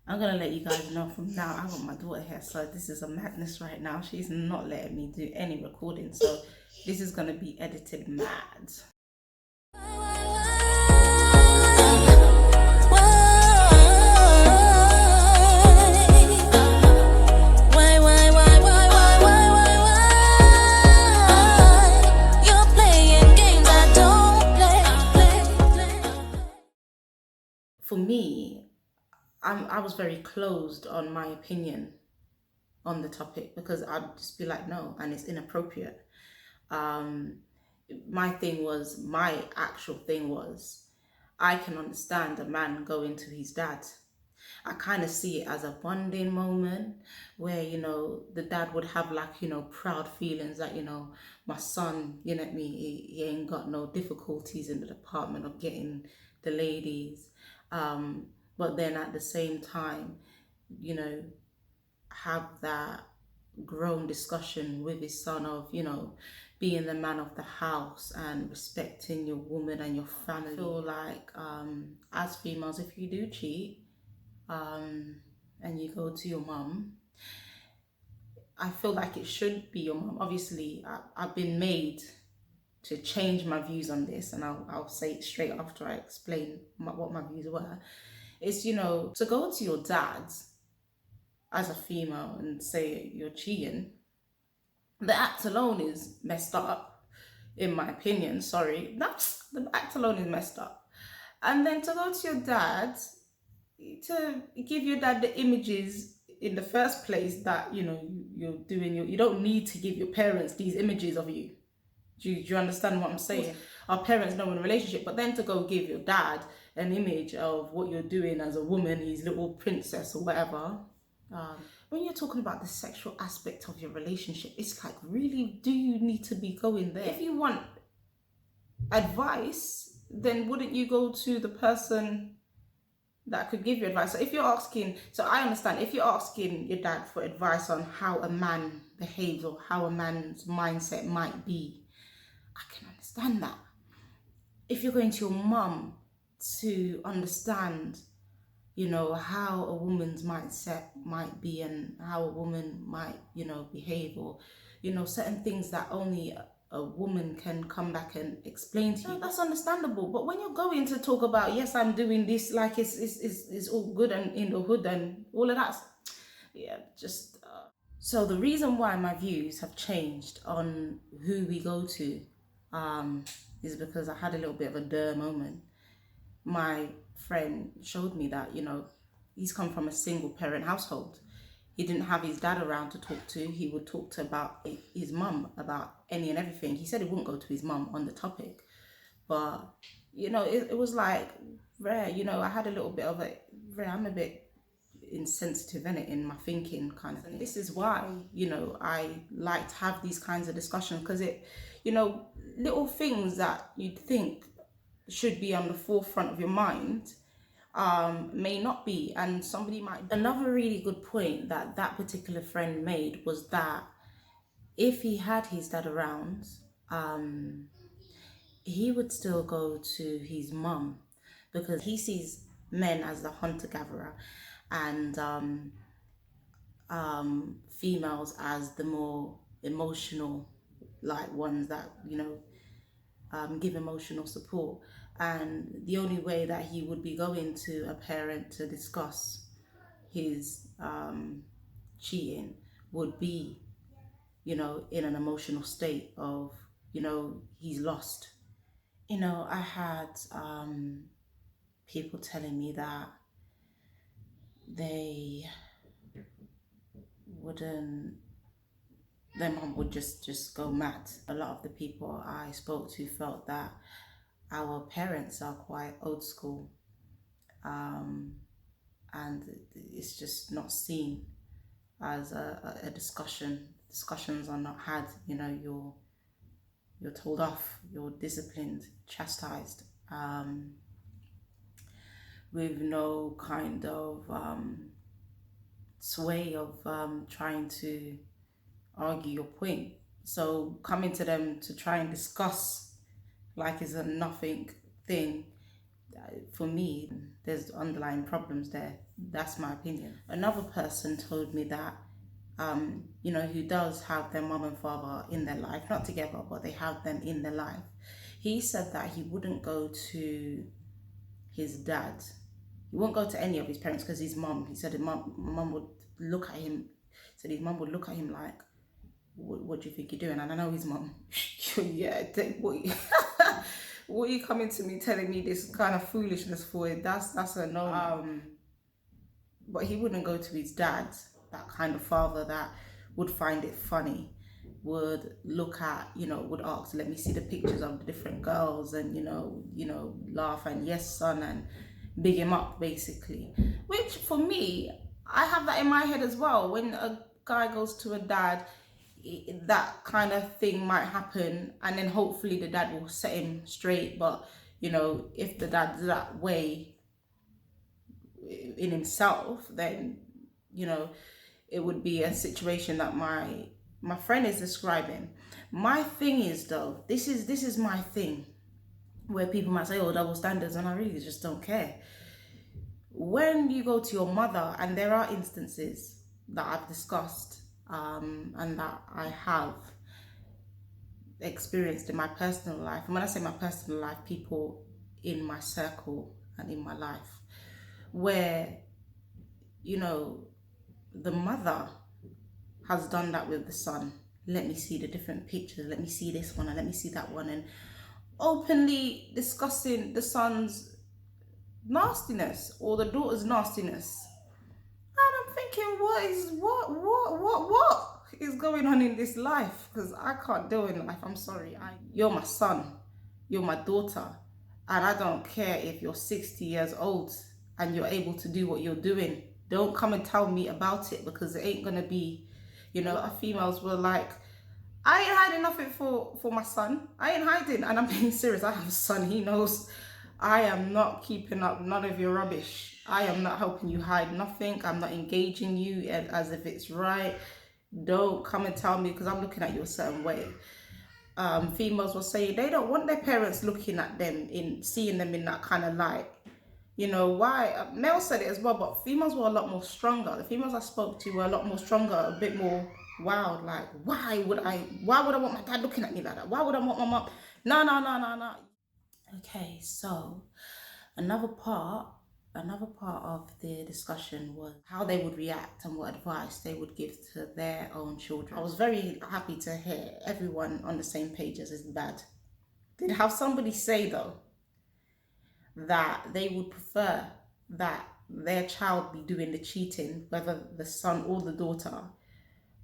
I'm gonna let you guys know from now. I got my daughter here, so this is a madness right now. She's not letting me do any recording, so this is gonna be edited mad. For me, I was very closed on my opinion on the topic because I'd just be like, no, and it's inappropriate. Um, my actual thing was, I can understand a man going to his dad. I kind of see it as a bonding moment where, the dad would have like, proud feelings that, my son, me, he ain't got no difficulties in the department of getting the ladies. But then at the same time, you know, have that grown discussion with his son of, being the man of the house and respecting your woman and your family. I feel like as females, if you do cheat and you go to your mum, I feel like it should be your mum. Obviously, I've been made to change my views on this, and I'll say it straight after I explain what my views were. It's, to go to your dad as a female and say you're cheating, the act alone is messed up, in my opinion. Sorry, that's the act alone is messed up. And then to go to your dad, to give your dad the images in the first place that you're doing, you don't need to give your parents these images of you. Do you understand what I'm saying? Our parents know in a relationship, but then to go give your dad an image of what you're doing as a woman, his little princess or whatever. When you're talking about the sexual aspect of your relationship, it's like, really, do you need to be going there? If you want advice, then wouldn't you go to the person that could give you advice? So if you're asking, so I understand, if you're asking your dad for advice on how a man behaves or how a man's mindset might be, I can understand that. If you're going to your mum to understand, how a woman's mindset might be and how a woman might, behave, or, certain things that only a woman can come back and explain to you, that's understandable. But when you're going to talk about, yes, I'm doing this, like it's all good and in the hood and all of that, yeah, just so the reason why my views have changed on who we go to is because I had a little bit of a duh moment. My friend showed me that, he's come from a single parent household. He didn't have his dad around to talk to. He would talk to about his mum about any and everything. He said he wouldn't go to his mum on the topic, but it was like rare. I had a little bit of a rare. I'm a bit insensitive in it, in my thinking kind of thing. And this is why, I like to have these kinds of discussions, because it, little things that you'd think should be on the forefront of your mind may not be, and somebody might. Another really good point that that particular friend made was that if he had his dad around, he would still go to his mum, because he sees men as the hunter-gatherer and females as the more emotional, like ones that give emotional support. And the only way that he would be going to a parent to discuss his cheating would be, in an emotional state of, he's lost. I had people telling me that they wouldn't, their mom would just go mad. A lot of the people I spoke to felt that our parents are quite old school, and it's just not seen as a discussion. Discussions are not had. You're told off, you're disciplined, chastised, with no kind of sway of trying to argue your point. So coming to them to try and discuss like it's a nothing thing, for me, there's underlying problems there. That's my opinion. Another person told me that, who does have their mum and father in their life, not together, but they have them in their life. He said that he wouldn't go to his dad. He won't go to any of his parents because his mum, he said his mum would look at him, said his mum would look at him like, what do you think you're doing? And I know his mum, yeah, what are you coming to me telling me this kind of foolishness for? That's a no. But he wouldn't go to his dad, that kind of father that would find it funny, would look at, would ask, let me see the pictures of the different girls, and laugh and yes son, and big him up basically. Which for me, I have that in my head as well. When a guy goes to a dad, that kind of thing might happen, and then hopefully the dad will set him straight. But if the dad's that way in himself, then it would be a situation that my friend is describing. My thing is, though, this is my thing, where people might say, oh, double standards, and I really just don't care. When you go to your mother, and there are instances that I've discussed, and that I have experienced in my personal life, and when I say my personal life, people in my circle and in my life, where the mother has done that with the son. Let me see the different pictures, let me see this one and let me see that one, and openly discussing the son's nastiness or the daughter's nastiness. And I'm thinking, what is going on in this life? Because I can't deal in life. I'm sorry. You're my son, you're my daughter, and I don't care if you're 60 years old and you're able to do what you're doing. Don't come and tell me about it, because it ain't gonna be, our females were like, I ain't hiding nothing for my son. I ain't hiding, and I'm being serious. I have a son, he knows. I am not keeping up none of your rubbish. I am not helping you hide nothing. I'm not engaging you as if it's right. Don't come and tell me because I'm looking at you a certain way. Females will say they don't want their parents looking at them, seeing them in that kind of light. Why? Males said it as well, but females were a lot more stronger. The females I spoke to were a lot more stronger, a bit more wild. Like, why would I want my dad looking at me like that? Why would I want my mom? No. Okay, so another part of the discussion was how they would react and what advice they would give to their own children. I was very happy to hear everyone on the same page as his dad. Did have somebody say though that they would prefer that their child be doing the cheating, whether the son or the daughter,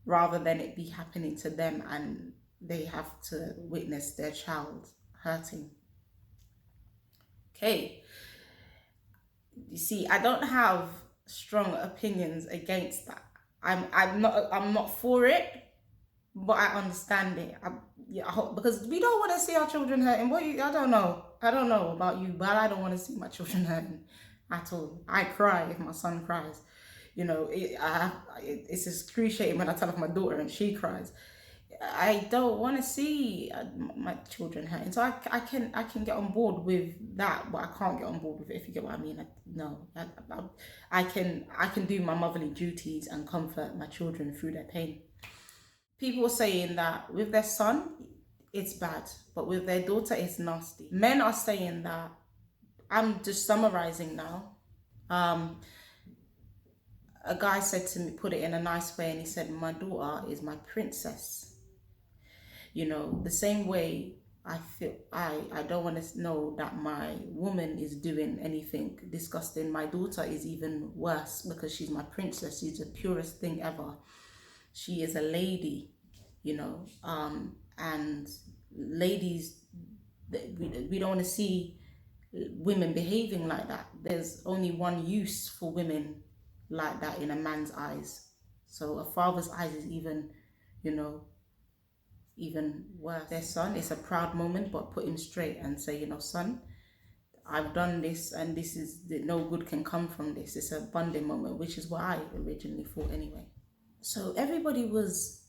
rather than it be happening to them and they have to witness their child hurting. Okay, you see, I don't have strong opinions against that. I'm not for it, but I understand it. Because we don't want to see our children hurting. I don't know about you, but I don't want to see my children hurting at all. I cry if my son cries. It's excruciating when I tell off my daughter and she cries. I don't want to see my children hurting. So I can get on board with that, but I can't get on board with it, if you get what I mean. I can do my motherly duties and comfort my children through their pain. People are saying that with their son, it's bad, but with their daughter, it's nasty. Men are saying that, I'm just summarizing now. A guy said to me, put it in a nice way, and he said, my daughter is my princess. The same way I feel, I don't want to know that my woman is doing anything disgusting. My daughter is even worse because she's my princess. She's the purest thing ever. She is a lady, and ladies, we don't want to see women behaving like that. There's only one use for women like that in a man's eyes. So a father's eyes is even worse. Their son, it's a proud moment, but put him straight and say, son, I've done this, and this is no good can come from this. It's a bonding moment, which is what I originally thought anyway. So everybody was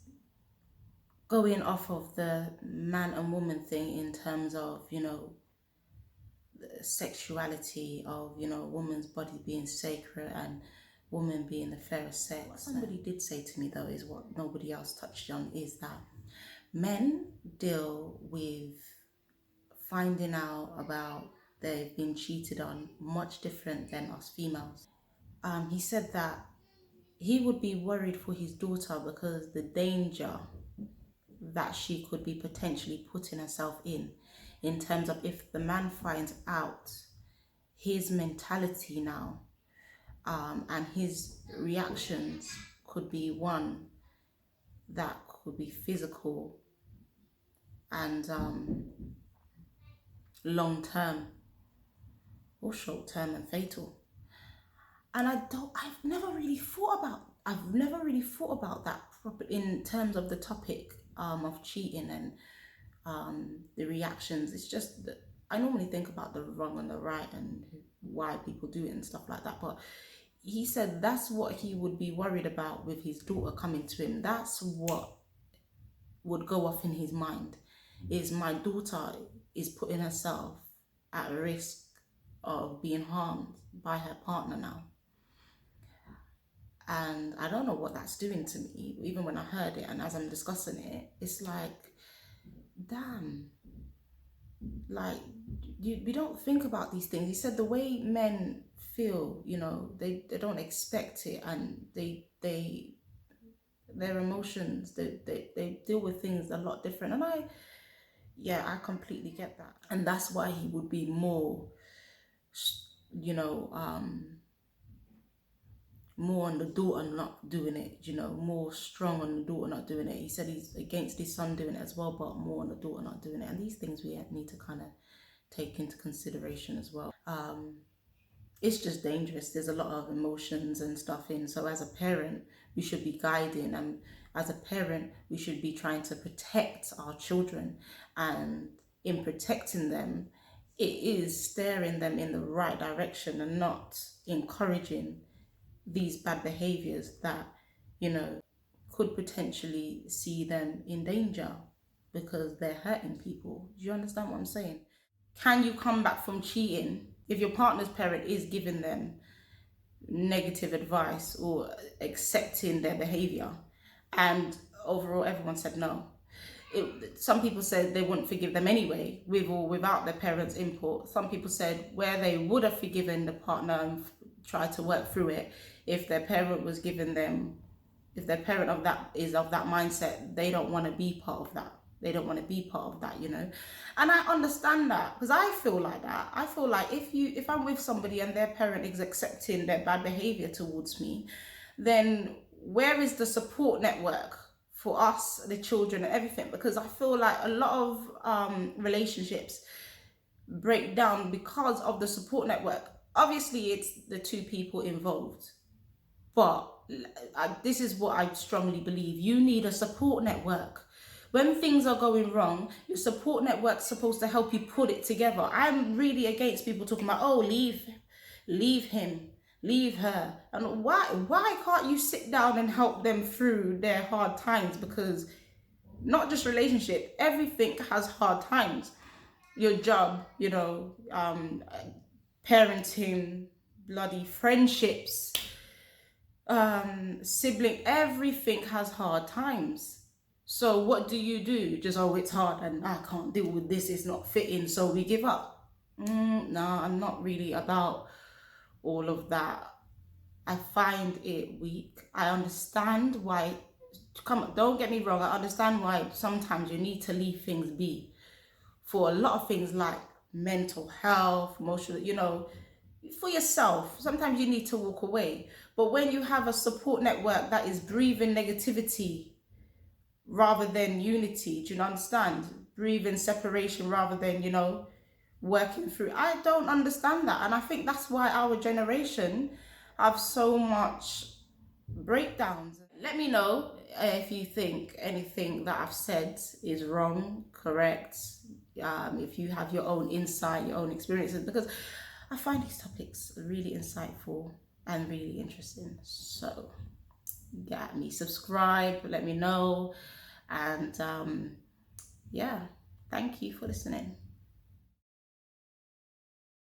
going off of the man and woman thing in terms of, sexuality of, you know, woman's body being sacred and woman being the fairest sex. What somebody did say to me though is what nobody else touched on, is that men deal with finding out about they've been cheated on much different than us females. He said that he would be worried for his daughter because the danger that she could be potentially putting herself in terms of if the man finds out his mentality now, and his reactions could be one that could be physical and long term or short term and fatal. And I've never really thought about that in terms of the topic of cheating and the reactions. It's just that I normally think about the wrong and the right and why people do it and stuff like that. But he said that's what he would be worried about with his daughter coming to him. That's what would go off in his mind, is my daughter is putting herself at risk of being harmed by her partner now. And I don't know what that's doing to me. Even when I heard it and as I'm discussing it, it's like, damn, like we don't think about these things. He said the way men feel, you know, they don't expect it, and their emotions, they deal with things a lot different. And I completely get that. And that's why he would be more, you know, more on the daughter not doing it, you know, more strong on the daughter not doing it. He said he's against his son doing it as well, but more on the daughter not doing it. And these things we need to kind of take into consideration as well. It's just dangerous. There's a lot of emotions and stuff in. So as a parent, we should be guiding, and as a parent, we should be trying to protect our children. And in protecting them, it is steering them in the right direction and not encouraging these bad behaviors that, you know, could potentially see them in danger because they're hurting people. Do you understand what I'm saying? Can you come back from cheating if your partner's parent is giving them negative advice or accepting their behavior? And overall, everyone said no. Some people said they wouldn't forgive them anyway, with or without their parents' input. Some people said where they would have forgiven the partner and tried to work through it, if their parent was giving them, if their parent of that is of that mindset, they don't want to be part of that. They don't want to be part of that, you know. And I understand that, because I feel like that. I feel like if I'm with somebody and their parent is accepting their bad behavior towards me, then where is the support network for us, the children and everything? Because I feel like a lot of relationships break down because of the support network. Obviously, it's the two people involved, but this is what I strongly believe. You need a support network. When things are going wrong, your support network's supposed to help you put it together. I'm really against people talking about, oh, leave him, leave her. And why can't you sit down and help them through their hard times? Because not just relationship, everything has hard times. Your job, you know, parenting, bloody friendships, sibling, everything has hard times. So what do? Just, oh, it's hard and I can't deal with this, it's not fitting, so we give up. No, I'm not really about all of that. I find it weak. I understand why, don't get me wrong, I understand why sometimes you need to leave things be for a lot of things like mental health, emotional, you know, for yourself. Sometimes you need to walk away. But when you have a support network that is breathing negativity rather than unity, do you understand? Breathing separation rather than, you know, working through. I don't understand that. And I think that's why our generation have so much breakdowns. Let me know if you think anything that I've said is wrong, correct, if you have your own insight, your own experiences, because I find these topics really insightful and really interesting. So get me, subscribe, let me know, and yeah, thank you for listening.